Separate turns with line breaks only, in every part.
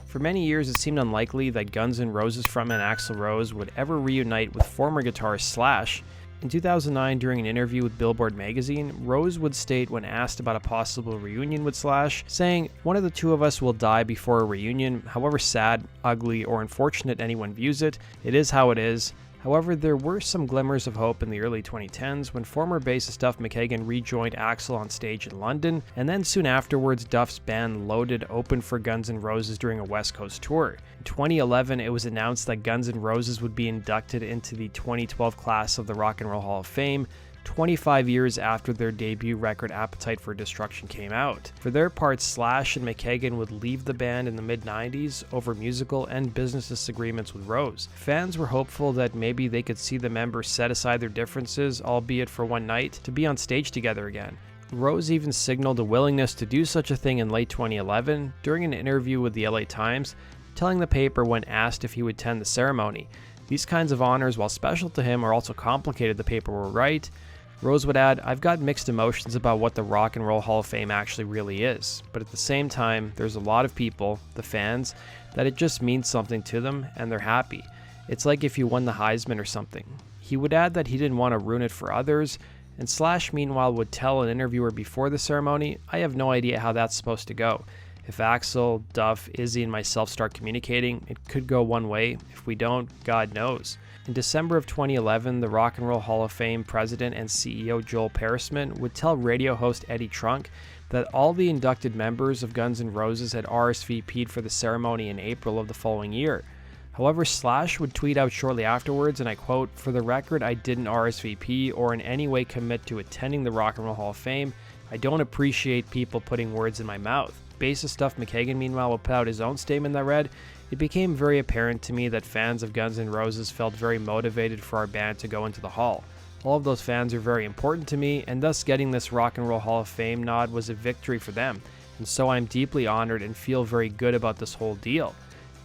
For many years, it seemed unlikely that Guns N' Roses frontman Axl Rose would ever reunite with former guitarist Slash. In 2009, during an interview with Billboard magazine, Rose would state when asked about a possible reunion with Slash, saying, "One of the two of us will die before a reunion, however sad, ugly, or unfortunate anyone views it. It is how it is." However, there were some glimmers of hope in the early 2010s when former bassist Duff McKagan rejoined Axl on stage in London, and then soon afterwards Duff's band Loaded opened for Guns N' Roses during a West Coast tour. In 2011, it was announced that Guns N' Roses would be inducted into the 2012 class of the Rock and Roll Hall of Fame, 25 years after their debut record Appetite for Destruction came out. For their part, Slash and McKagan would leave the band in the mid-90s over musical and business disagreements with Rose. Fans were hopeful that maybe they could see the members set aside their differences, albeit for one night, to be on stage together again. Rose even signaled a willingness to do such a thing in late 2011 during an interview with the LA Times, telling the paper when asked if he would attend the ceremony. These kinds of honors, while special to him, are also complicated, the paper will write. Rose would add, "I've got mixed emotions about what the Rock and Roll Hall of Fame actually really is, but at the same time, there's a lot of people, the fans, that it just means something to them and they're happy. It's like if you won the Heisman or something." He would add that he didn't want to ruin it for others, and Slash meanwhile would tell an interviewer before the ceremony, "I have no idea how that's supposed to go. If Axl, Duff, Izzy, and myself start communicating, it could go one way. If we don't, God knows." In December of 2011, the Rock and Roll Hall of Fame president and CEO Joel Perisman would tell radio host Eddie Trunk that all the inducted members of Guns N' Roses had RSVP'd for the ceremony in April of the following year. However, Slash would tweet out shortly afterwards, and I quote, "For the record, I didn't RSVP or in any way commit to attending the Rock and Roll Hall of Fame. I don't appreciate people putting words in my mouth." Bassist Duff McKagan, meanwhile, would put out his own statement that read, "It became very apparent to me that fans of Guns N' Roses felt very motivated for our band to go into the hall. All of those fans are very important to me, and thus getting this Rock and Roll Hall of Fame nod was a victory for them, and so I'm deeply honored and feel very good about this whole deal."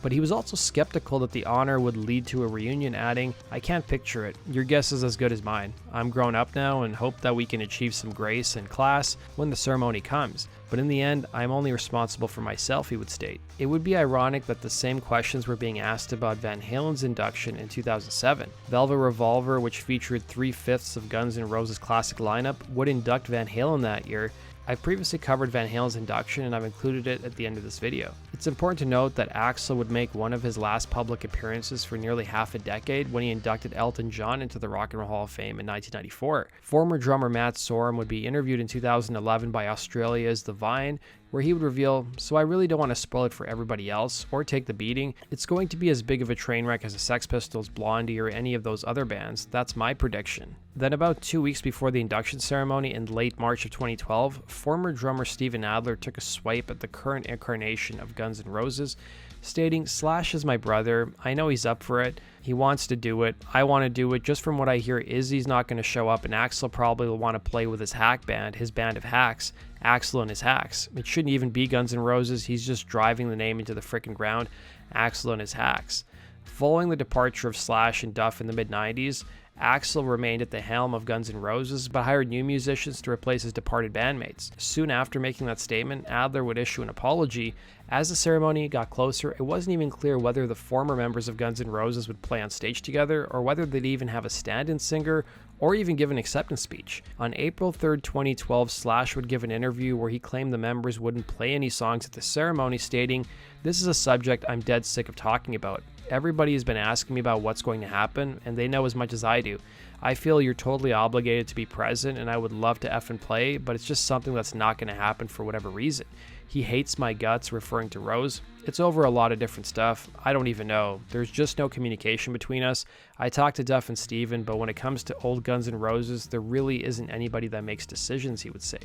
But he was also skeptical that the honor would lead to a reunion, adding, "I can't picture it. Your guess is as good as mine. I'm grown up now and hope that we can achieve some grace and class when the ceremony comes. But in the end, I'm only responsible for myself," he would state. It would be ironic that the same questions were being asked about Van Halen's induction in 2007. Velvet Revolver, which featured 3/5 of Guns N' Roses' classic lineup, would induct Van Halen that year. I've previously covered Van Halen's induction and I've included it at the end of this video. It's important to note that Axl would make one of his last public appearances for nearly half a decade when he inducted Elton John into the Rock and Roll Hall of Fame in 1994. Former drummer Matt Sorum would be interviewed in 2011 by Australia's The Vine, where he would reveal, "So I really don't want to spoil it for everybody else or take the beating. It's going to be as big of a train wreck as the Sex Pistols, Blondie, or any of those other bands. That's my prediction." Then about 2 weeks before the induction ceremony in late March of 2012, former drummer Steven Adler took a swipe at the current incarnation of Guns N' Roses, stating, "Slash is my brother. I know he's up for it. He wants to do it. I want to do it. Just from what I hear, Izzy's not going to show up, and Axl probably will want to play with his hack band, his band of hacks, Axl and his hacks. It shouldn't even be Guns N' Roses. He's just driving the name into the frickin' ground, Axl and his hacks." Following the departure of Slash and Duff in the mid-90s, Axl remained at the helm of Guns N' Roses, but hired new musicians to replace his departed bandmates. Soon after making that statement, Adler would issue an apology. As the ceremony got closer, it wasn't even clear whether the former members of Guns N' Roses would play on stage together, or whether they'd even have a stand-in singer, or even give an acceptance speech. On April 3rd, 2012, Slash would give an interview where he claimed the members wouldn't play any songs at the ceremony, stating, "This is a subject I'm dead sick of talking about. Everybody has been asking me about what's going to happen, and they know as much as I do. I feel you're totally obligated to be present, and I would love to effing play, but it's just something that's not going to happen for whatever reason. He hates my guts," referring to Rose. "It's over a lot of different stuff. I don't even know. There's just no communication between us. I talked to Duff and Steven, but when it comes to old Guns N' Roses, there really isn't anybody that makes decisions," he would say.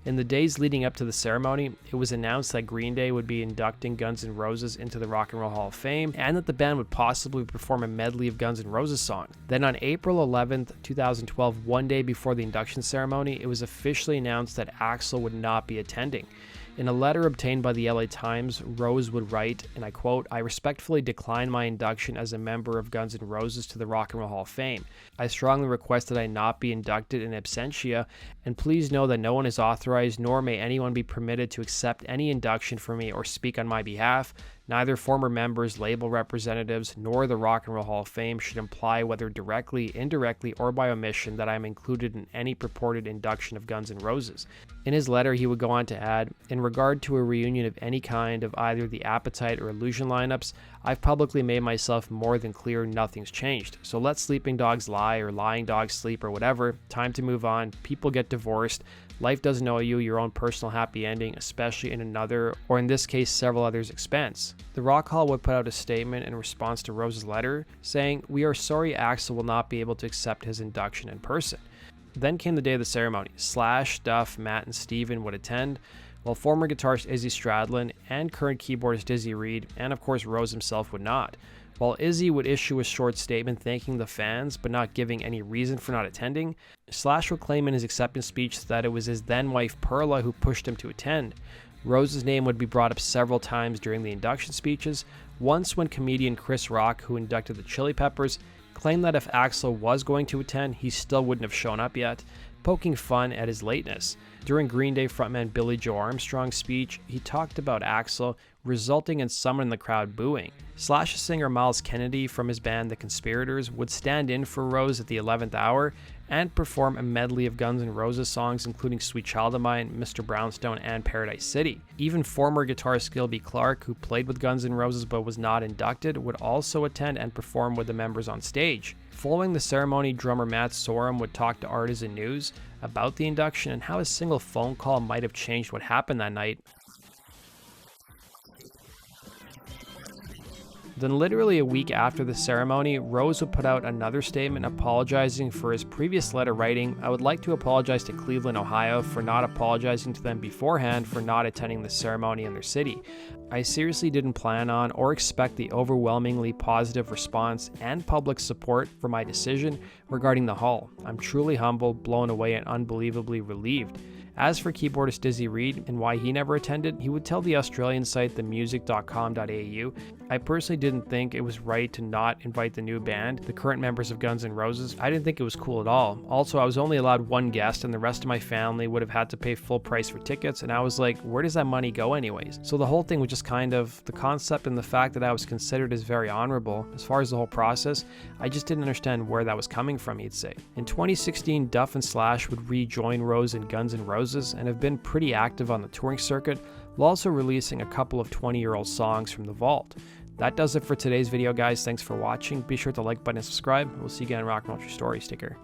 In the days leading up to the ceremony, it was announced that Green Day would be inducting Guns N' Roses into the Rock and Roll Hall of Fame, and that the band would possibly perform a medley of Guns N' Roses songs. Then on April 11th, 2012, one day before the induction ceremony, it was officially announced that Axl would not be attending. In a letter obtained by the LA Times, Rose would write, and I quote, "I respectfully decline my induction as a member of Guns N' Roses to the Rock and Roll Hall of Fame. I strongly request that I not be inducted in absentia, and please know that no one is authorized, nor may anyone be permitted to accept any induction from me or speak on my behalf. Neither former members, label representatives, nor the Rock and Roll Hall of Fame should imply, whether directly, indirectly, or by omission, that I am included in any purported induction of Guns N' Roses. In his letter, he would go on to add, in regard to a reunion of any kind of either the Appetite or Illusion lineups, I've publicly made myself more than clear nothing's changed. So let sleeping dogs lie or lying dogs sleep or whatever. Time to move on. People get divorced. Life doesn't owe you your own personal happy ending, especially in another, or in this case, several others' expense. The Rock Hall would put out a statement in response to Rose's letter, saying, "We are sorry Axl will not be able to accept his induction in person." Then came the day of the ceremony. Slash, Duff, Matt, and Steven would attend, while former guitarist Izzy Stradlin and current keyboardist Dizzy Reed, and of course Rose himself, would not. While Izzy would issue a short statement thanking the fans but not giving any reason for not attending, Slash would claim in his acceptance speech that it was his then-wife Perla who pushed him to attend. Rose's name would be brought up several times during the induction speeches, once when comedian Chris Rock, who inducted the Chili Peppers, claimed that if Axl was going to attend, he still wouldn't have shown up yet, poking fun at his lateness. During Green Day frontman Billy Joe Armstrong's speech, he talked about Axl, resulting in someone in the crowd booing. Slash's singer Miles Kennedy from his band The Conspirators would stand in for Rose at the 11th hour and perform a medley of Guns N' Roses songs including Sweet Child of Mine, Mr. Brownstone, and Paradise City. Even former guitarist Gilby Clarke, who played with Guns N' Roses but was not inducted, would also attend and perform with the members on stage. Following the ceremony, drummer Matt Sorum would talk to Artisan News about the induction and how a single phone call might have changed what happened that night. Then literally a week after the ceremony, Rose would put out another statement apologizing for his previous letter writing, "I would like to apologize to Cleveland, Ohio for not apologizing to them beforehand for not attending the ceremony in their city. I seriously didn't plan on or expect the overwhelmingly positive response and public support for my decision regarding the hall. I'm truly humbled, blown away, and unbelievably relieved." As for keyboardist Dizzy Reed and why he never attended, he would tell the Australian site themusic.com.au, "I personally didn't think it was right to not invite the new band, the current members of Guns N' Roses. I didn't think it was cool at all. Also, I was only allowed one guest and the rest of my family would have had to pay full price for tickets, and I was like, where does that money go anyways?" So the whole thing was just kind of the concept, and the fact that I was considered as very honorable as far as the whole process, I just didn't understand where that was coming from, he'd say. In 2016, Duff and Slash would rejoin Rose in Guns N' Roses and have been pretty active on the touring circuit, while also releasing a couple of 20-year-old songs from the vault. That does it for today's video, guys. Thanks for watching. Be sure to like button and subscribe. We'll see you again in Rock and Roll True Stories. Take care.